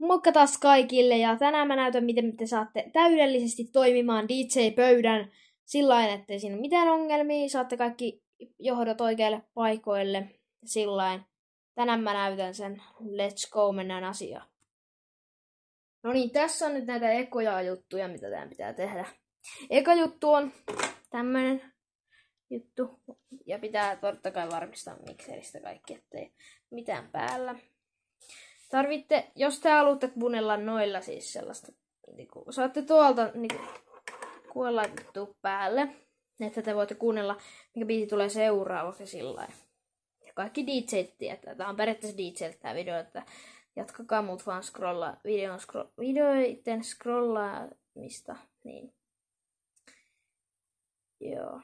Moikka taas kaikille ja tänään mä näytän miten te saatte täydellisesti toimimaan DJ-pöydän sillain, ettei siinä ole mitään ongelmia. Saatte kaikki johdot oikeille paikoille sillain. Tänään mä näytän sen. Let's go, mennään asiaan. No niin, tässä on nyt näitä ekoja juttuja, mitä tämän pitää tehdä. Eka juttu on tämmönen juttu. Ja pitää totta kai varmistaa mikseristä kaikki, ettei mitään päällä. Tarvitte, jos te haluatte kuunnella noilla siis sellaista, niin saatte tuolta niin kuulla laitettua päälle, että te voitte kuunnella, mikä biisi tulee seuraavaksi sillain. Ja kaikki DJt tietää, tää on periaatteessa DJltä tää video, että jatkakaa muut vaan videoiden scrollaamista, niin. Joo.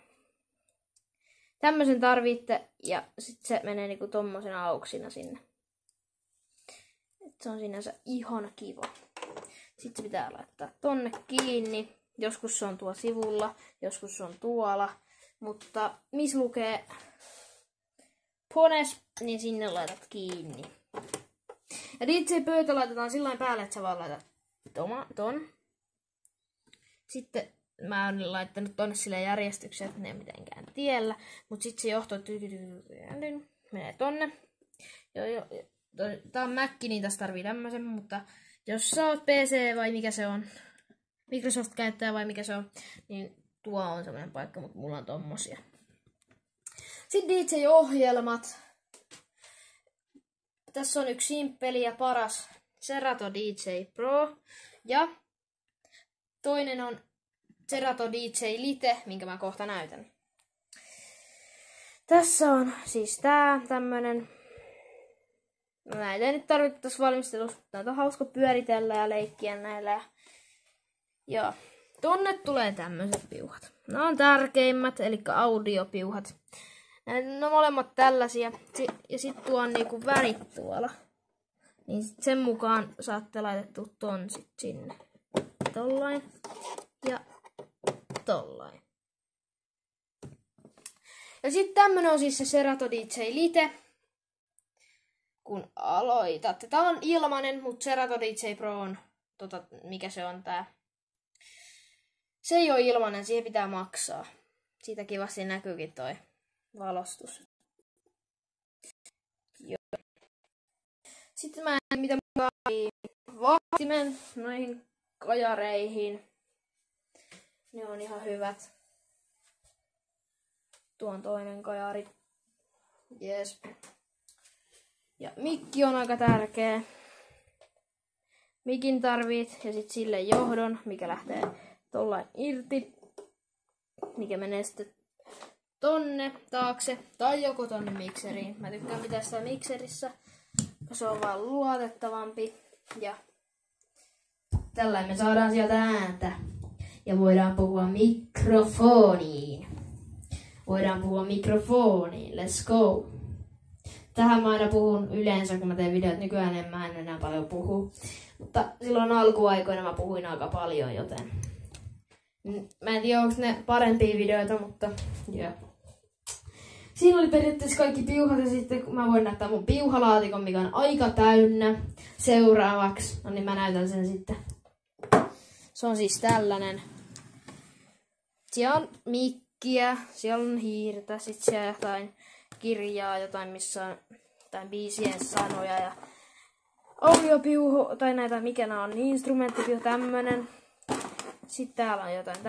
Tämmösen tarvitte, ja sit se menee niinku tommosena auksina sinne. Se on sinänsä ihan kiva. Sitten se pitää laittaa tonne kiinni. Joskus se on tuolla sivulla, joskus se on tuolla. Mutta missä lukee Pones, niin sinne laitat kiinni. Ja DJ-pöytä laitetaan sillain päälle, että sä vaan laitat ton. Sitten mä oon laittanut tonne sille järjestykseen, että ne ei mitenkään tiellä. Mut sit se johto menee tonne. Tää on Mac, niin tässä tarvii tämmösen, mutta jos sä oot PC vai mikä se on, Microsoft-käyttäjä vai mikä se on, niin tuo on semmoinen paikka, mutta mulla on tommosia. Sitten DJ-ohjelmat. Tässä on yksi simppeli ja paras Serato DJ Pro. Ja toinen on Serato DJ Lite, minkä mä kohta näytän. Tässä on siis tää tämmönen. Näitä ei nyt tarvitse tässä valmistelussa, näitä on hauska pyöritellä ja leikkiä näillä. Ja tonne tulee tämmöiset piuhat. Nämä on tärkeimmät, eli audiopiuhat. Ne on molemmat tällaisia. Ja sitten tuo on niinku värit tuolla. Niin sen mukaan saatte laitettua ton sit sinne. Tollain. Ja tollain. Ja sitten tämmönen on siis se Serato DJ Lite. Kun aloitatte. Tää on ilmanen, mutta Serato DJ Pro on, mikä se on tää. Se ei ole ilmanen, siihen pitää maksaa. Siitä kivasti näkyykin toi valostus. Joo. Sitten mä mitä mukaan vahtimen noihin kajareihin. Ne on ihan hyvät. Tuon toinen kajari. Jees. Ja mikki on aika tärkeä. Mikin tarvit ja sit sille johdon, mikä lähtee tollain irti. Mikä menee sitten tonne taakse tai joko tonne mikseriin. Mä tykkään pitää sitä mikserissä, koska se on vaan luotettavampi. Ja tällainen me saadaan sieltä ääntä. Ja voidaan puhua mikrofoniin. Let's go. Tähän mä aina puhun yleensä, kun mä teen videot. Nykyään en enää paljon puhu. Mutta silloin alkuaikoina mä puhuin aika paljon, joten mä en tiedä, onko ne parempia videoita, mutta joo. Siinä oli periaatteessa kaikki piuhat ja sitten mä voin näyttää mun piuhalaatikon, mikä on aika täynnä seuraavaksi. No niin, mä näytän sen sitten. Se on siis tällainen. Siellä on mikkiä, siellä on hiirtä, sitten siellä jotain kirjaa, jotain missä on jotain biisien sanoja ja audiopiuhu, tai näitä mikä nää on, niin instrumenttipiuhu, tämmönen. Sitten täällä on jotain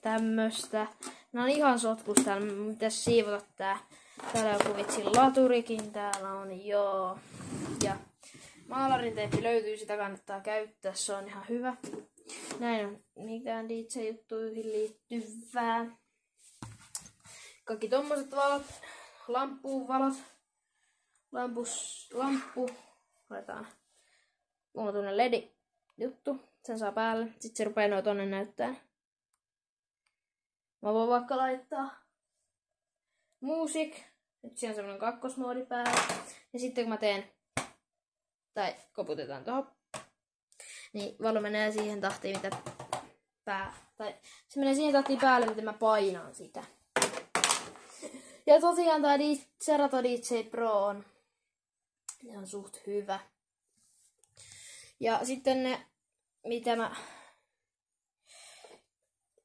tämmöstä. Nää on ihan sotkus täällä, pitäis siivota tää. Täällä on joku vitsi laturikin, täällä on joo. Ja maalarin teippi löytyy, sitä kannattaa käyttää, se on ihan hyvä. Näin on mitään DJ-juttuihin liittyvää. Kaikki tommoset valot, lamppuvalot, lamppu, laitetaan mulla tuonne LED-juttu, sen saa päälle, sitten se rupeaa tonne näyttää. Mä voin vaikka laittaa music, nyt siinä on semmonen kakkosmoodi päällä, ja sitten kun mä teen, tai koputetaan tohon, niin valo menee siihen tahtiin, mitä tai se menee siihen tahtiin päälle, miten mä painan sitä. Ja tosiaan tää Serato DJ Pro on ihan suht hyvä. Ja sitten ne, mitä mä...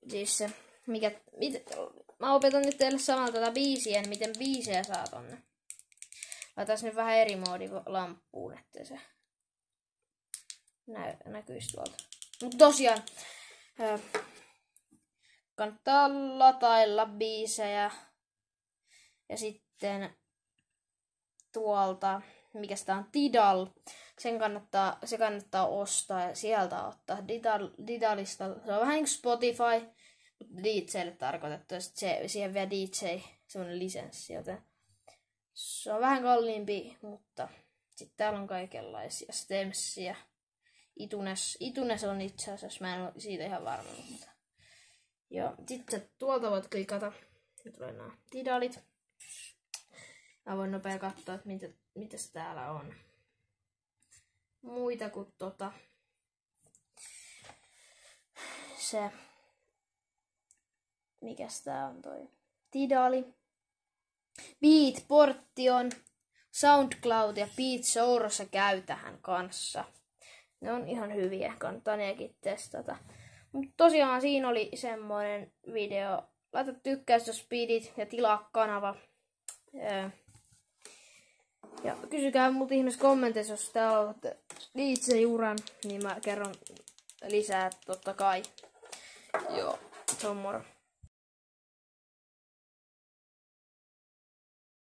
Siis se, mä opetan nyt teille samalla tätä biisiä, niin miten biisejä saa tonne. Laitais nyt vähän eri moodi lamppuun, ettei se näkyisi tuolta. Mutta tosiaan, kannattaa latailla biisejä. Ja sitten tuolta, mikä sitä on, Tidal. Se kannattaa ostaa ja sieltä ottaa. Tidalista, se on vähän niin kuin Spotify, mutta DJlle tarkoitettu. Ja sitten siihen vielä DJ, semmonen lisenssi, joten se on vähän kalliimpi, mutta sitten täällä on kaikenlaisia Stemsiä. Itunes on itse asiassa, mä en ole siitä ihan varma. Mutta... Ja sitten tuolta voit klikata. Nyt tulee nämä Tidalit. Mä voin nopea katsoa, että mitä täällä on. Muita kuin se, mikäs tää on toi Tidali. Beatportion, SoundCloud ja Beatsource käy tähän kanssa. Ne on ihan hyviä, kannattaa nekin testata. Mutta tosiaan siinä oli semmoinen video. Laita tykkäys, jos pidit ja tilaa kanava. Ja kysykää mut ihmeessä kommenteissa, jos täällä olette DJ-uran, niin mä kerron lisää totta kai. Joo, se on moro.